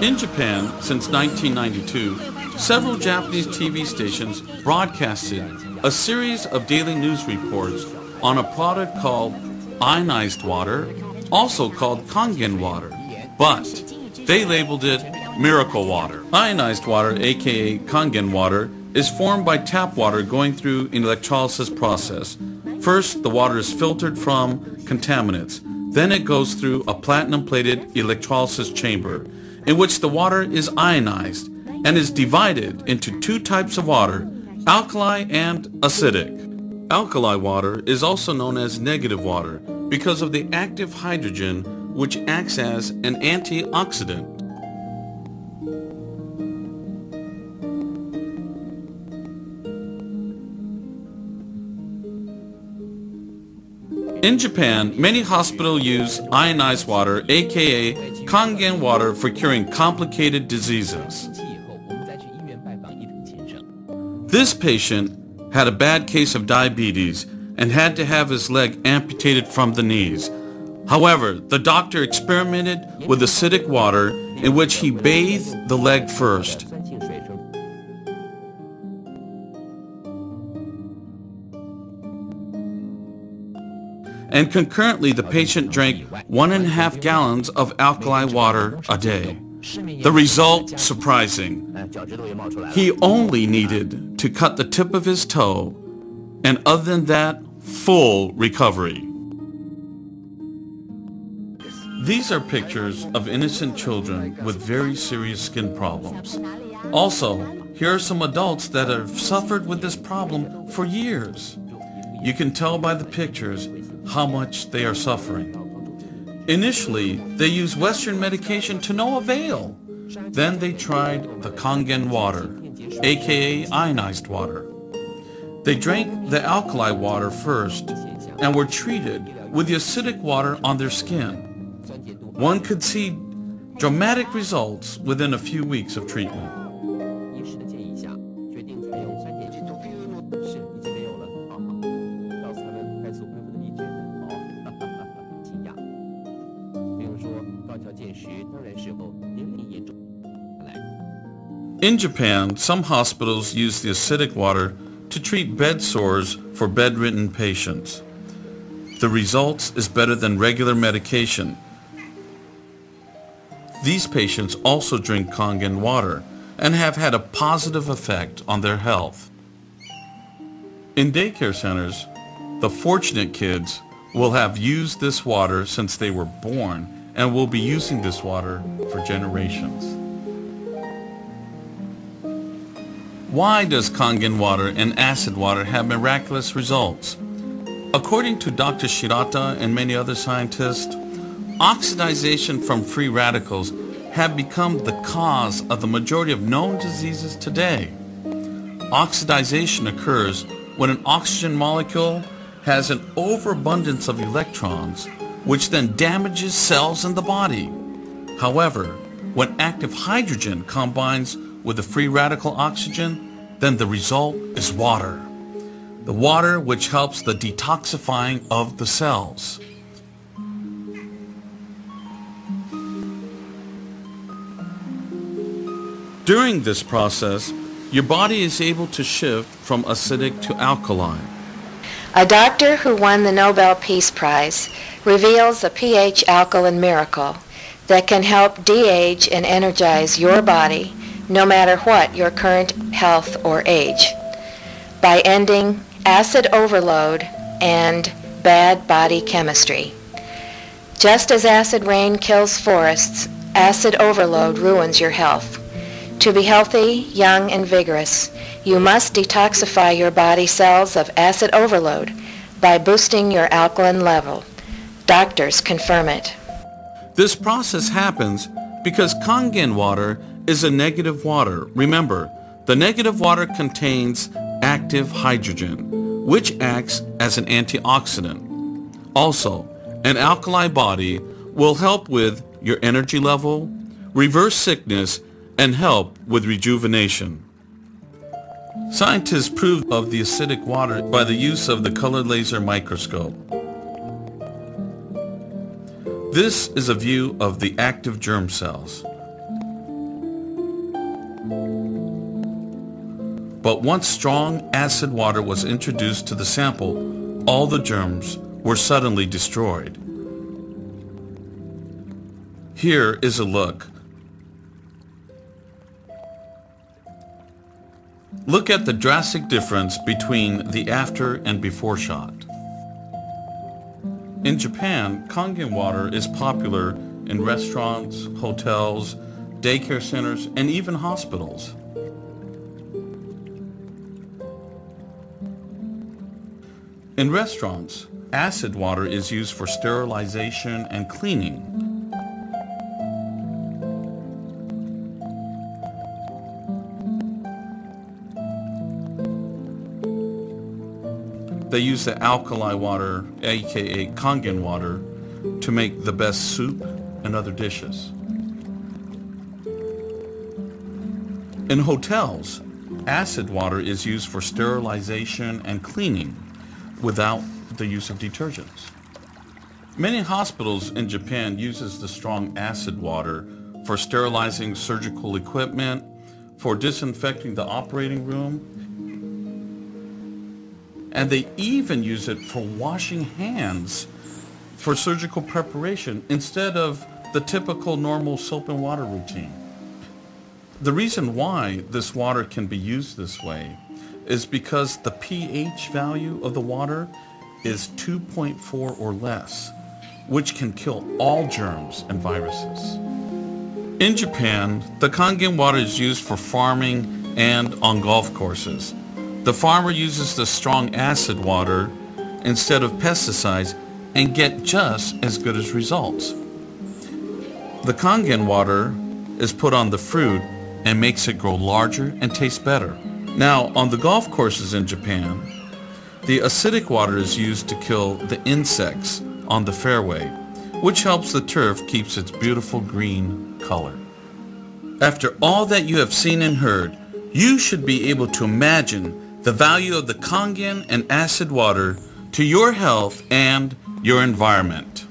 In Japan, since 1992, several Japanese TV stations broadcasted a series of daily news reports on a product called ionized water, also called Kangen water, but they labeled it miracle water. Ionized water, aka Kangen water, is formed by tap water going through an electrolysis process. First, the water is filtered from contaminants. Then it goes through a platinum-plated electrolysis chamber, in which the water is ionized and is divided into two types of water, alkali and acidic. Alkali water is also known as negative water because of the active hydrogen, which acts as an antioxidant. In Japan, many hospitals use ionized water, aka Kangen water, for curing complicated diseases. This patient had a bad case of diabetes and had to have his leg amputated from the knees. However, the doctor experimented with acidic water in which he bathed the leg first. And concurrently the patient drank 1.5 gallons of alkali water a day. The result, surprising. He only needed to cut the tip of his toe, and other than that, full recovery. These are pictures of innocent children with very serious skin problems. Also, here are some adults that have suffered with this problem for years. You can tell by the pictures how much they are suffering. Initially, they used Western medication to no avail. Then they tried the Kangen water, aka ionized water. They drank the alkali water first and were treated with the acidic water on their skin. One could see dramatic results within a few weeks of treatment. In Japan, some hospitals use the acidic water to treat bed sores for bedridden patients. The results is better than regular medication. These patients also drink Kangen water and have had a positive effect on their health. In daycare centers, the fortunate kids will have used this water since they were born and will be using this water for generations. Why does Kangen water and acid water have miraculous results? According to Dr. Shirata and many other scientists, oxidization from free radicals have become the cause of the majority of known diseases today. Oxidization occurs when an oxygen molecule has an overabundance of electrons, which then damages cells in the body. However, when active hydrogen combines with the free radical oxygen, then the result is water. The water which helps the detoxifying of the cells. During this process, your body is able to shift from acidic to alkaline. A doctor who won the Nobel Peace Prize reveals a pH alkaline miracle that can help de-age and energize your body no matter what your current health or age, by ending acid overload and bad body chemistry. Just as acid rain kills forests, acid overload ruins your health. To be healthy, young, and vigorous, you must detoxify your body cells of acid overload by boosting your alkaline level. Doctors confirm it. This process happens because Kangen water is a negative water. Remember, the negative water contains active hydrogen, which acts as an antioxidant. Also, an alkali body will help with your energy level, reverse sickness, and help with rejuvenation. Scientists proved of the acidic water by the use of the color laser microscope. This is a view of the active germ cells. But once strong acid water was introduced to the sample, all the germs were suddenly destroyed. Here is a look. Look at the drastic difference between the after and before shot. In Japan, Kangen water is popular in restaurants, hotels, daycare centers, and even hospitals. In restaurants, acid water is used for sterilization and cleaning. They use the alkali water, aka Kangen water, to make the best soup and other dishes. In hotels, acid water is used for sterilization and cleaning without the use of detergents. Many hospitals in Japan uses the strong acid water for sterilizing surgical equipment, for disinfecting the operating room, and they even use it for washing hands for surgical preparation instead of the typical normal soap and water routine. The reason why this water can be used this way is because the pH value of the water is 2.4 or less, which can kill all germs and viruses. In Japan, the Kangen water is used for farming and on golf courses. The farmer uses the strong acid water instead of pesticides and get just as good as results. The Kangen water is put on the fruit and makes it grow larger and taste better. Now, on the golf courses in Japan, the acidic water is used to kill the insects on the fairway, which helps the turf keeps its beautiful green color. After all that you have seen and heard, you should be able to imagine the value of the Kangen and acid water to your health and your environment.